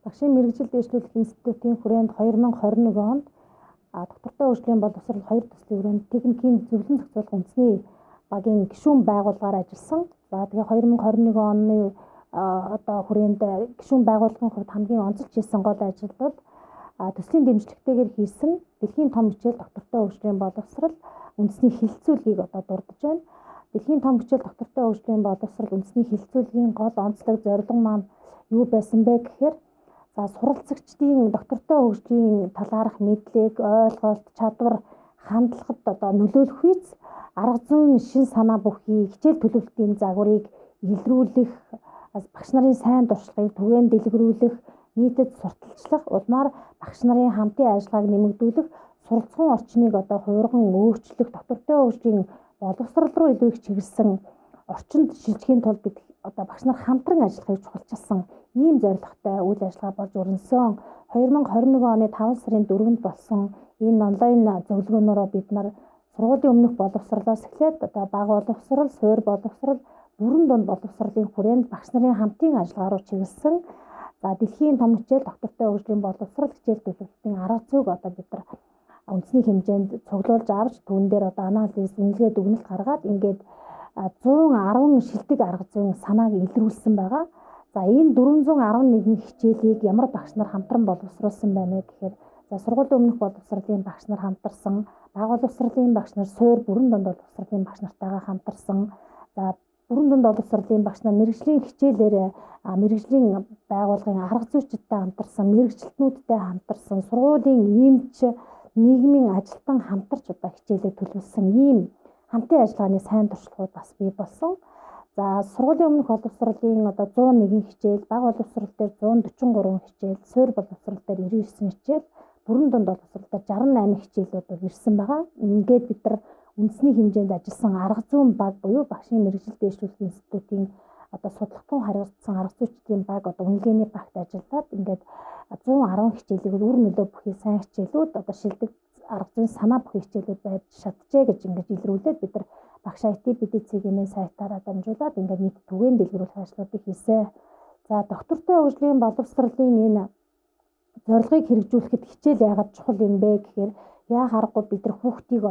Багшийн мэргэжил дэвшлүүлэх институтын хүрээнд 2021 онд доктортой хөгжлийн боловсрол 2 төслийн хүрээнд техникийн зөвлөн зохицуулах үндэсний багийн гишүүн байгууллагаар ажилласан. За тэгээ 2021 оны хүрээнд гишүүн байгууллагын хувьд хамгийн онцлж хийсэн гол ажил бол төслийн дэмжлэгтэйгээр хийсэн дэлхийн том хичээл доктортой хөгжлийн боловсрол үндэсний хэлэлцүүлгийг дурдж байна. Дэлхийн том хичээл доктортой хөгжлийн боловсрол үндэсний хэлэлцүүлгийн гол онцлог зорилго маань юу байсан бэ гэхээр суралцагчдын доктортой хөгжлийн талаарх мэдлэг, ойлголт, чадвар, хандлагад нөлөөлөх үйс арга зүйн шин санаа бүхий хичээл төлөвлөлтийн загварыг илрүүлэх, багш нарын сайн туршлагыг түгээн дэлгэрүүлэх, нийтэд сурталчлах, улмаар багш нарын хамтын ажиллагааг нэмэгдүүлэх, суралцсан орчныг хувирган өөрчлөх, доктортой хөгжлийн боловсрол руу илүү их чиглэсэн орчинд шилжихийн тулд бид багш нар хамтран ажиллахыг чухалчилсан ийм зорилготой үйл ажиллагаа болж өрнөсөн. 2021 оны 5 сарын 4-нд болсон энэ онлайн зөвлөгөөнөөрөө бид нар сургуулийн өмнөх боловсролоос эхлээд бага боловсрол, суурь боловсрол, бүрэн дунд боловсролын хүрээнд багш нарын хамтын ажиллагаа руу чиглэсэн дэлхийн том хичээл доктортой хөгжлийн боловсрол хичээл төлөвлөлтийн арга зүйг бид нар үндэсний хэмжээнд цуглуулж авч түүн дээр анализ, үнэлгээ дүгнэлт гаргаад ингээд 110 шилдэг арга зүйн санааг илрүүлсэн байгаа. За энэ 411 хичээлийг ямар багш нар хамтран боловсруулсан байна вэ гэхээр сургуулийн өмнөх боловсролын багш нар хамтарсан, бага боловсролын багш нар, суурь, бүрэн дунд боловсролын багш нартайгаа хамтарсан. За бүрэн дунд боловсролын багш нар мэргэжлийн хичээлээр мэргэжлийн байгууллагын арга зүйчдтэй хамтарсан, мэргэжилтнүүдтэй хамтарсан, сургуулийн эмч, нийгмийн ажилтан хамтарч хичээлээ төлөвлөсөн ийм хамтын ажиллагааны сайн туршлагууд бас бий болсон. За сургуулийн өмнөх боловсролын 101 хичээл, бага боловсрол дээр 143 хичээл, суурь боловсрол дээр 99 хичээл, бүрэн дунд боловсрол дээр 68 хичээлүүд ирсэн байгаа. Ингээд бид нар үндэсний хэмжээнд ажилласан арга зүйн баг буюу багшийн мэргэжил дэвшлүүлэх институтын судалгатун харилцсан арга зүйчдийн баг үнэлгээний багт ажиллаад ингээд 110 хичээлийг үр нөлөө бүхий сайн хичээлүүд шилдэг арга зүйн санаа бүхий хичээлүүд байж чаджээ гэж ингэж илрүүлээд бид нар багш IT BDC-ийн сайтаараа дамжуулаад ингээд нийт түгээн дэлгэрүүлэх ажлуудыг хийсэн. За доктортой хөгжлийн боловсролын энэ зорилгыг хэрэгжүүлэхэд хичээл яагаад чухал юм бэ гэхээр яа харахгүй бид нар хүүхдийг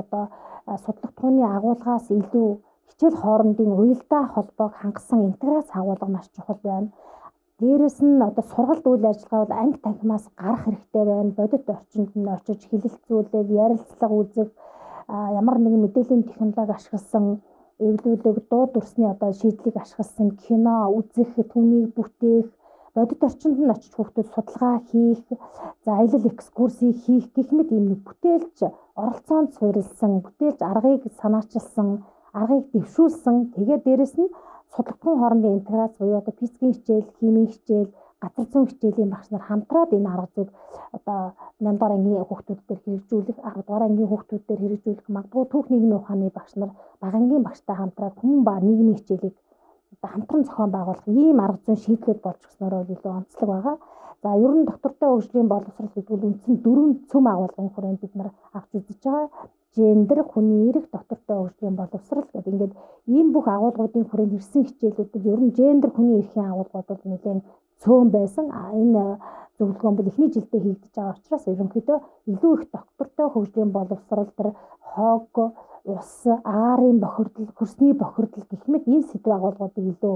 судалгатууны агуулгаас илүү хичээл хоорондын уялдаа холбоог хангасан интеграц агуулга маш чухал байна. Дээрээс нь сургалт үйл ажиллагаа бол анги танхимаас гарах хэрэгтэй байна. Бодит орчинд нь очиж хэлэлцүүлэг, ярилцлага үзэх, ямар нэгэн мэдээллийн технологи ашигласан эвлүүлэг, дуу дүрсний шийдлийг ашигласан кино үзэх, түүнийг бүтээх, бодит орчинд нь очиж хүүхдүүд судалгаа хийх, аялал экскурсийг хийх гэх мэт ийм бүтээлч оролцоонд суурилсан, бүтээлч аргыг санаачилсан, аргыг дэвшүүлсэн. Тэгээд дээрээс нь судалгын хоорондын интеграц буюу физикийн хичээл, химийн хичээл, газар зүйн хичээлийн багш нар хамтраад энэ арга зүйг 8 дугаар ангийн хүүхдүүдэд хэрэгжүүлэх, 10 дугаар ангийн хүүхдүүдэд хэрэгжүүлэх, магадгүй түүх нийгмийн ухааны багш нар бага ангийн багштай хамтраад хүмүүн ба нийгмийн хичээлийг хамтран зохион байгуулах ийм арга зүйн шийдлүүд болж өгснөөрөө илүү онцлог байгаа. За ер нь доктортой хөгжлийн боловсрол гэдэг нь үндсэн 4 цөм агуулгын хүрээнд бид нар авч үзэж байгаа. Гендер, хүний эрх, доктортой хөгжлийн боловсрол гэдэг ингээд ийм бүх агуулгуудын хүрээнд ирсэн хичээлүүд ер нь гендер, хүний эрхийн агуулгууд бол нэлээд цөөн байсан. Энэ зөвлөгөөн бол эхний жилдээ хийгдэж байгаа учраас ерөнхийдөө илүү их доктортой хөгжлийн боловсрол төр хог, ус, агаарын бохирдол, хөрсний бохирдол гэх мэт энэ сэдв агуулгуудыг илүү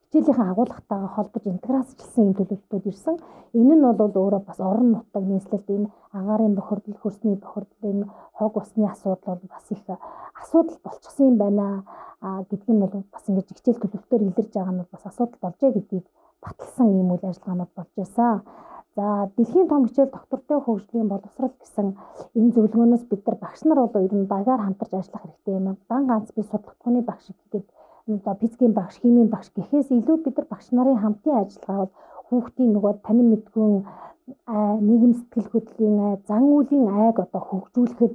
хичээлийнхэн агуулгатайгаа холбож интеграцчлсан юм төлөвлөлтүүд ирсэн. Энэ нь бол өөрөө бас орон нутаг нийслэлд энэ агаарын бохирдол, хөрсний бохирдол, энэ хог усны асуудал бол бас их асуудал болчихсон юм байна гэдг нь бол бас ингэж хичээл төлөвлөлтөөр илэрж байгаа нь бас асуудал болжээ гэдгийг баталсан ийм үйл ажиллагаанууд болж байсан. За дэлхийн том хичээл доктортой хөгжлийн боловсрол гэсэн энэ зөвлөгөөнөөс бид нар багш нар бол ер нь багаар хамтарч ажиллах хэрэгтэй юм. Дан ганц би судалгатууны багш гэдэг физикийн багш, химийн багш гэхээс илүү бид нар багш нарын хамтын ажиллагаа бол хүүхдийн танин мэдгүн нийгэм сэтгэл хөдлөлийн зан үйлийн айг хөгжүүлэхэд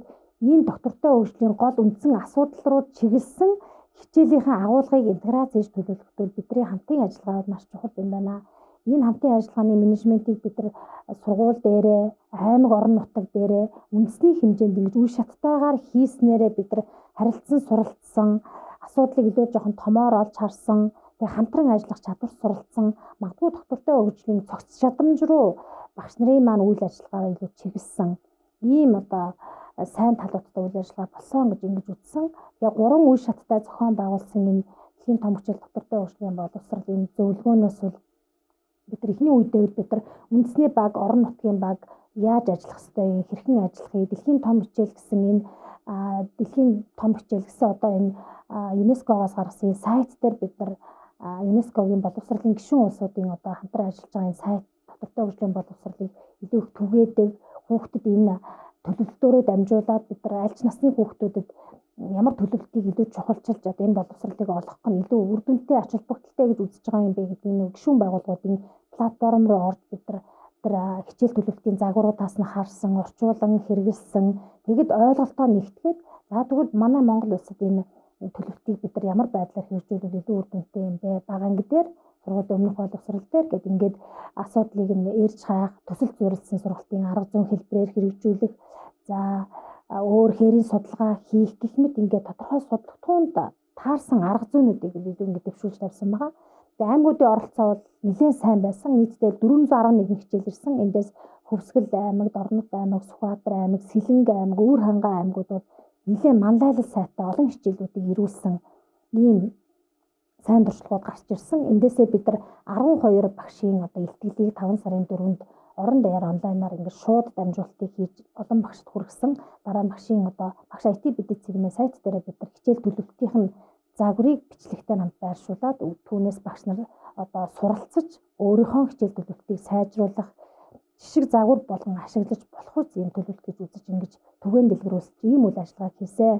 энэ доктортой хөгжлийн гол үндсэн асуудал руу чиглэсэн хичээлийнхэн агуулгыг интеграц хийж төлөвлөхдөө бидний хамтын ажиллагаа маш чухал юм байна. Энэ хамтын ажиллагааны менежментийг бид нар сургууль дээрээ, аймаг орон нутаг дээрээ үндэсний хэмжээнд ингэж үе шаттайгаар хийснээрээ бид нар харилцан суралцсан, асуудлыг илүү жоохон томоор олж харсан, Тэгээ хамтран ажиллах чадвар суралцсан, магадгүй доктортой хөгжлийн цогц чадамж руу багш нарын маань үйл ажиллагаагаа илүү чиглэсэн ийм одоо сайн талуудтай үйл ажиллагаа болсон гэж ингэж үзсэн. Тэгээ 3 үе шаттай зохион байгуулсан энэ дэлхийн том хичээл доктортой хөгжлийн боловсрол энэ зөвлөгөөнөөс бол бид нар эхний үедээ бид нар үндэсний баг, орон нутгийн баг яаж ажиллах ёстой юм, хэрхэн ажиллахыг дэлхийн том хичээл гэсэн энэ дэлхийн том хичээл гэсэн одоо энэ ЮНЕСКО-гоос гаргасан сайт дээр бид нар ЮНЕСКОгийн боловсролын гишүүн улсуудын одоо хамтран ажиллаж байгаа энэ сайт доктортой хөгжлийн боловсролыг илүү их түгээдэг, хүүхдэд энэ төлөвлөлтөөрөө дамжуулаад бид нар аль ч насны хүүхдүүдэд ямар төлөвлөлтийг илүү чухалчилж одоо энэ боловсролыг олгох нь илүү үр дүнтэй ач холбогдолтой гэж үзэж байгаа юм бэ гэдгийг нэг гишүүн байгууллагуудын платформ руу орж бид нар хичээл төлөвлөлтийн загваруудаас нь харсан, орчуулан хэрэгэлсэн. Тэгэд ойлголтоо нэгтгэхэд за тэгвэл манай Монгол улсад энэ төлөвлөлтийг бид нар ямар байдлаар хэрэгжүүлвэл илүү үр дүнтэй юм бэ? Бага анги дээр сургуулийн өмнөх боловсрол дээр гэдэг ингээд асуудлыг нь ээрж хаах, төсөл зүйрлсэн сургалтын арга зүйн хэлбэрээр хэрэгжүүлэх, за өөр хээрийн судалгаа хийх гэх мэт ингээд тодорхой судалгатуунд таарсан арга зүйнүүдийг илүү ингээд дэвшүүлж тавьсан байгаа. Тэгээ аймагуудын оролцоо бол нэлээд сайн байсан. Нийтдээ 411 хичээл ирсэн. Эндээс Хөвсгөл аймаг, Дорнод аймаг, Сүхбаатар аймаг, Сэлэнг аймаг, Өвөр хангай аймагуд бол нэлээд мандайлал сайтай олон хичээлүүдийг ирүүлсэн ийм сайн туршлагууд гарч ирсэн. Эндээсээ бид нар 12 багшийн одоо илтгэлийг 5 сарын 4-нд орон даяар онлайнаар ингээд шууд дамжуулалтыг хийж олон багшд хүргэсэн. Дараа нь багшийн одоо багш IT бидний цэгмээ сайт дээр бид нар хичээл төлөвлөлтийн загварыг бичлэгтэй хамт байршуулад түүнээс багш нар одоо суралцаж өөрийнхөө хичээл төлөвлөлтийг сайжруулах жишг загвар болгон ашиглаж болох үс юм төлөвлөлт гэж үзэж ингэж түгээн дэлгэрүүлж ийм үйл ажиллагаа хийсэн.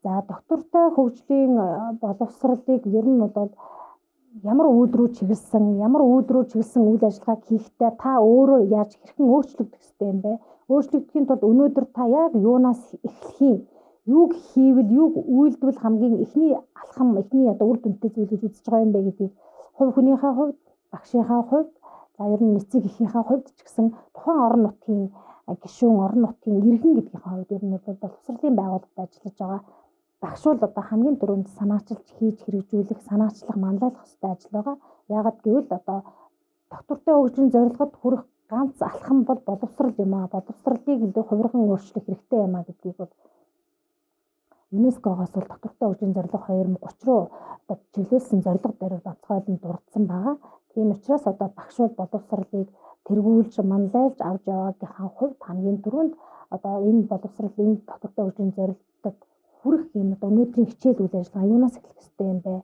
За доктортой хөгжлийн боловсролыг ер нь бол ямар үйл рүү чиглэсэн үйл ажиллагааг хийхдээ та өөрөө яаж хэрхэн өөрчлөгдөх ёстой юм бэ? Өөрчлөгдөхийн тулд өнөөдөр та яг юунаас эхлэх юм? Юуг хийвэл, юуг үйлдвэл хамгийн эхний алхам, эхний одоо үр дүнтэй зүйл гэж үзэж байгаа юм бэ гэдгийг хувь хүнийхээ хувьд, багшийнхаа хувьд, за ер нь эцэг эхийнхээ хувьд ч гэсэн тухайн орон нутгийн гишүүн, орон нутгийн иргэн гэдгийн хувьд ер нь бол боловсролын байгууллагад ажиллаж байгаа багш бол одоо хамгийн түрүүнд санаачилж хийж хэрэгжүүлэх, санаачлах, манлайлах хэрэгтэй ажил байгаа. Яагаад гэвэл одоо доктортой хөгжлийн зорилгод хүрэх ганц алхам бол боловсрол юм аа. Боловсролыг илүү хувирхан өөрчлөх хэрэгтэй юм аа гэдгийг бол ЮНЕСКО-гоос бол доктортой хөгжлийн зорилго 2030 руу одоо чиглүүлсэн зорилго дээр онцгойлон дурдсан байгаа. Тийм учраас одоо багш бол боловсролыг тэргүүлж, манлайлж авч яваагийнхаа хувьд хамгийн түрүүнд одоо энэ боловсролын доктортой хөгжлийн зорилгод хүрэх юм одоо өнөөдрийн хичээл үйл ажиллагаа юунаас эхлэх ёстой юм бэ?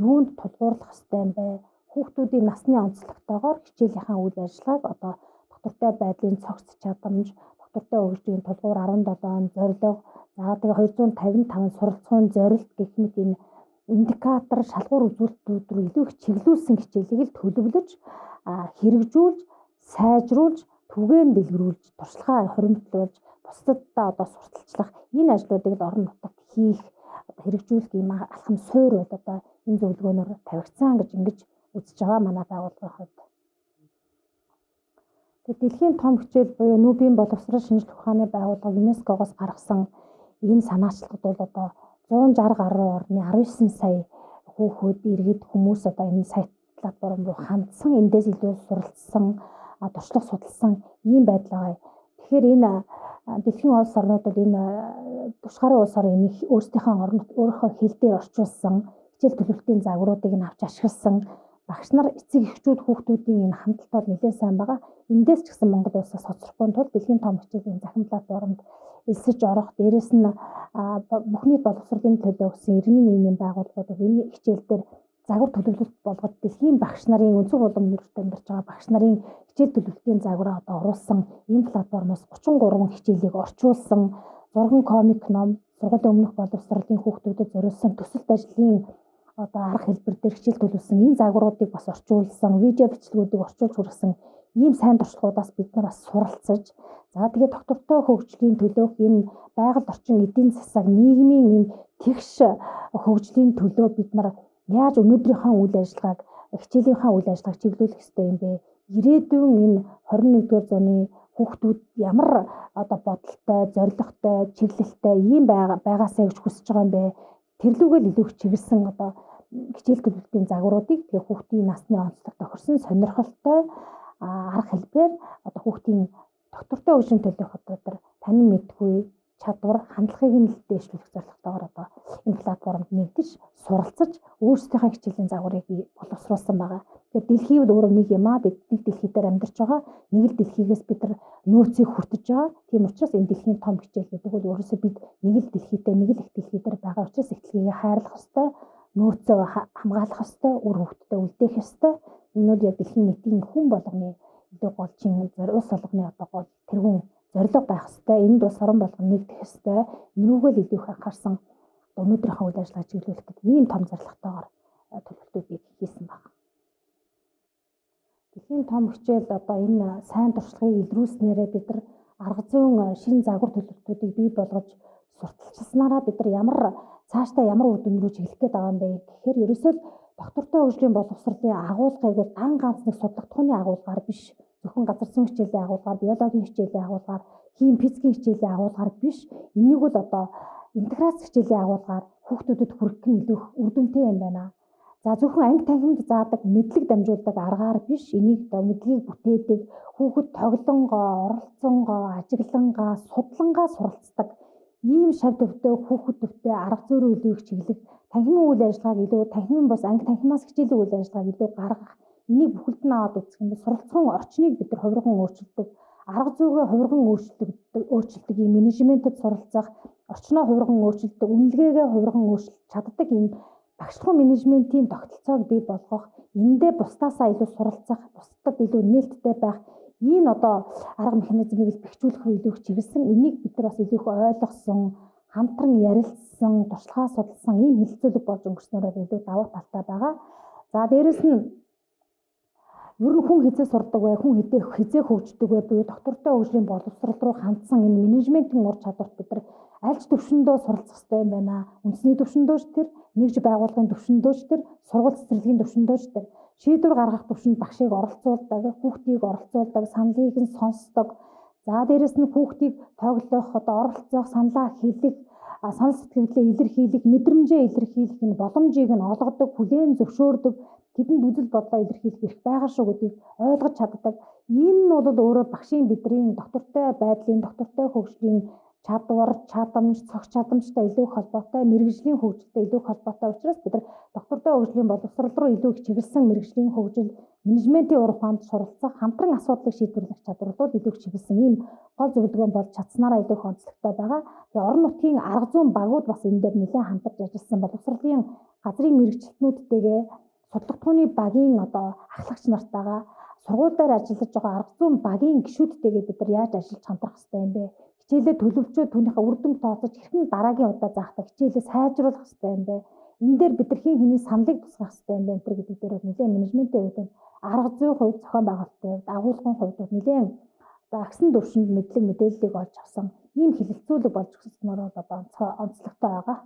Юунд тулгуурлах ёстой юм бэ? Хүүхдүүдийн насны онцлогтойгоор хичээлийнхаа үйл ажиллагааг одоо доктортой байдлын цогц чадамж, доктортой хөгжлийн тулгуур 17 зорилго, за тэгээ 255 суралцсан зорилт гэх мэт энэ индикатор, шалгуур үзүүлэлтүүд рүү илүү их чиглүүлсэн хичээлийг л төлөвлөж, хэрэгжүүлж, сайжруулж, түгээн дэлгэрүүлж, туршлагаа хуримтлуулж, бусдадаа одоо сурталчлах энэ ажлуудыг л орон нутагт хийх, хэрэгжүүлэх юм алхам суурь бол одоо энэ зөвлөгөөнөөр тавигдсан гэж ингэж үзэж байгаа манай байгууллагын хувьд. Тэгээд дэлхийн том хичээл буюу Нүүбийн боловсрол шинжилгээ ухааны байгууллага ЮНЕСКО-гоос гаргасан энэ санаачлагд бол одоо 160 гаруй орны 19 сая хүүхэд, иргэд, хүмүүс одоо энэ сайт платформ руу хандсан, эндээс илүү суралцсан, туршлага судалсан ийм байдал байгаа. Тэгэхээр энэ дэлхийн улс орнууд бол энэ тушгарын улс орны өөрийнхөө хэл дээр орчуулсан хичээл төлөвлөлтийн загваруудыг нь авч ашигласан багш нар эцэг эхчүүд хүүхдүүдийн энэ хандлт бол нэлээд сайн байгаа. Эндээс ч гэсэн Монгол улсаас хоцрохгүй тул дэлхийн том хичээлийн захин платформд элсэж орох, дээрэс нь бүхний боловсролын төлөө гэсэн иргэний нийгмийн байгууллагууд энэ хичээл дээр загвар төлөвлөлт болгож дэлхийн багш нарын өнцөг улам нэрт амьдарч байгаа багш нарын хичээл төлөвлөлтийн загвараа одоо оруулсан энэ платформоос 33 хичээлийг орчуулсан, 6 комик ном, сургуулийн өмнөх боловсролын хүүхдүүдэд зориулсан төсөлт ажлын одоо арга хэлбэр дээр хичээл төлөвлөсөн энэ загваруудыг бас орчуулсан, видео бичлэгүүдийг орчуулж хүргэсэн ийм сайн туршлагуудаас бид нар бас суралцаж, за тэгээд доктортой хөгжлийн төлөөх энэ байгаль орчин, эдийн засаг, нийгмийн энэ тэгш хөгжлийн төлөө бид нар яаж өнөөдрийнхөө үйл ажиллагааг, хичээлийнхаа үйл ажиллагааг чиглүүлэх ёстой юм бэ? Ирээдүйн энэ 21-р зууны хүүхдүүд ямар одоо бодолтой, зорилготой, чиглэлтэй ийм байгаасаа гэж хүсэж байгаа юм бэ? Тэрлүүгээ илүү их чиглэсэн одоо хичээл төлөвлөлтийн загваруудыг тэгээ хүүхдийн насны онцлог тохирсон сонирхолтой арга хэлбэрээр одоо хүүхдийн доктортой хөгжлийн төлөөх одоо танин мэдгүй чадвар хандлагыг нь дээшлүүлэх зорилготойгоор одоо энэ платформд нэгдэж суралцаж өөрсдийнхөө хичээлийн загварыг боловсруулсан байгаа. Тэгэхээр дэлхий бол өөрөө нэг юм аа, бид нэг дэлхий дээр амьдарч байгаа. Нэг л дэлхийгээс бид нар нөөцийг хүртэж байгаа. Тийм учраас энэ дэлхийн том хичээл гэдэг бол өөрөөсөө бид нэг л дэлхийтэй нэг л их дэлхий дээр байгаа учраас эхлэгээ хайрлах ёстой, нөөцөө хамгаалах ёстой, үр хөвгтдээ үлдээх ёстой. Энэ бол яг дэлхийн нийтийн хүн болгоны илүү голчин улс болгоны одоо гол тэргүүн зорилго байх ёстой. Энд бас орон болгон нэгдэх ёстой. Энүүгээ л илүү их анхаарсан өнөөдрийнхөө үйл ажиллагаа чиглүүлэх гэдэг ийм том зорилготойгоор төлөвлөлтүүдийг хийсэн байна. Дэлхийн том хичээл одоо энэ сайн туршлагыг илрүүлснээрээ бид нар арга зүйн шинэ загвар төлөвлөлтүүдийг бий болгож сурталчилснараа бид нар ямар цаашдаа ямар үр дүн рүү чиглэх гээд байгаа юм бэ гэхээр ерөөсөө доктортой хөгжлийн боловсролын агуулгыг бол ганц нэг судлагдахууны агуулгаар биш, зөвхөн газар зүйн хичээлийн агуулгаар, биологийн хичээлийн агуулгаар, хим физикийн хичээлийн агуулгаар биш, энийг бол одоо интеграц хичээлийн агуулгаар хүүхдүүдэд хүргэх нь илүү үр дүнтэй юм байна. За зөвхөн анги танхимд заадаг мэдлэг дамжуулдаг аргаар биш, энийг одоо мэдлэгийг бүтээдэг, хүүхэд тоглонгоо, оролцонгоо, ажиглангаа, судлангаа суралцдаг ийм шав төвтэй хүүхэд төвтэй арга зүйрөө илүү их чиглэх, танхимын үйл ажиллагааг илүү танхимын бос анги танхимаас хичээлийн үйл ажиллагааг илүү гаргах, энийг бүхэлд нь аваад үзэх юм бол суралцсан орчныг бид нар хувирган өөрчилдөг, арга зүйгээ хувирган өөрчилдөг ийм менежментэд суралцах, орчноо хувирган өөрчилдөг, үнэлгээгээ хувирган өөрчилж чаддаг ийм багшлах менежментийн тогтолцоог бий болгох, эндээ бусдаасаа илүү суралцах, бусдад илүү нээлттэй байх, энэ одоо арга механизмыг л бэхжүүлэх илүү их чиглэсэн. Энийг бид нар бас илүү их ойлгосон, хамтран ярилцсан, туршлагаа судалсан ийм хэлэлцүүлэг болж өнгөрснөөр илүү давуу талтай байгаа. За дээрэс нь ер нь хүн хизээ сурдаг бай, хүн хизээ хөгждөг бай буюу доктортой хөгжлийн боловсрол руу хандсан энэ менежментийн ур чадварт бид нар аль ч төвшөндөө суралцах хэрэгтэй юм байна. Үндэсний төвшөндөөч тэр, нэгж байгууллагын төвшөндөөч тэр, сургууль цэцэрлэгийн төвшөндөөч тэр, шийдвэр гаргах төвшөнд багшийг оролцуулдаг, хүүхдийг оролцуулдаг, саналыг нь сонсдог. За дээрэс нь хүүхдийг тоглох, одоо оролцох, саналаа хэлэх, санал сэтгэлдээ илэрхийлэх, мэдрэмжээ илэрхийлэх энэ боломжийг нь олгодог, хүлээн зөвшөөрдөг, тэдэнд үзэл бодлоо илэрхийлэх эрх байгаа шүү гэдгийг ойлгож чаддаг. Энэ нь бол өөрөө багшийн бидний доктортой байдлын, доктортой хөгжлийн чадвар, чадамж, цогц чадамжтай илүү их холбоотой, мэрэгжлийн хөгжилтэй илүү их холбоотой учраас бид нар доктортой хөгжлийн боловсрол руу илүү их чиглэсэн мэрэгжлийн хөгжил, менежментийн ур ухаанд суралцах, хамтран асуудлыг шийдвэрлэх чадвар бол илүү их чиглэсэн ийм гол зөвлөгөө болж чадсанараа илүү их онцлогтой байгаа. Тэгээ орон нутгийн арга зүйн багууд бас энэ дээр нэлээд хамтарч ажилласан боловсролын газрын мэрэгчлэтнүүдтэйгээ судалгааны багийн одоо ахлагч нартайгаа сургууль дээр ажиллаж байгаа арга зүйн багийн гишүүдтэйгээ бид нар яаж ажиллаж хамтрах хэрэгтэй юм бэ? Хичээлээ төлөвлөжөө түүнийхээ үр дүн тооцож хэрхэн дараагийн удаа заахтай хичээлээ сайжруулах хэрэгтэй юм бэ? Энэ дээр бид нар хин хэний саналыг тусгах хэрэгтэй юм бэ гэдэг дээр бол нэлээд менежментийн хувьд бол арга зүйн хувьд, зохион байгуулалтын хувьд, агуулгын хувьд бол нэлээд агсан төвшөнд мэдлэг мэдээллийг олж авсан ийм хэлэлцүүлэг болж өгснөөр бол одоо онцлогтой байгаа.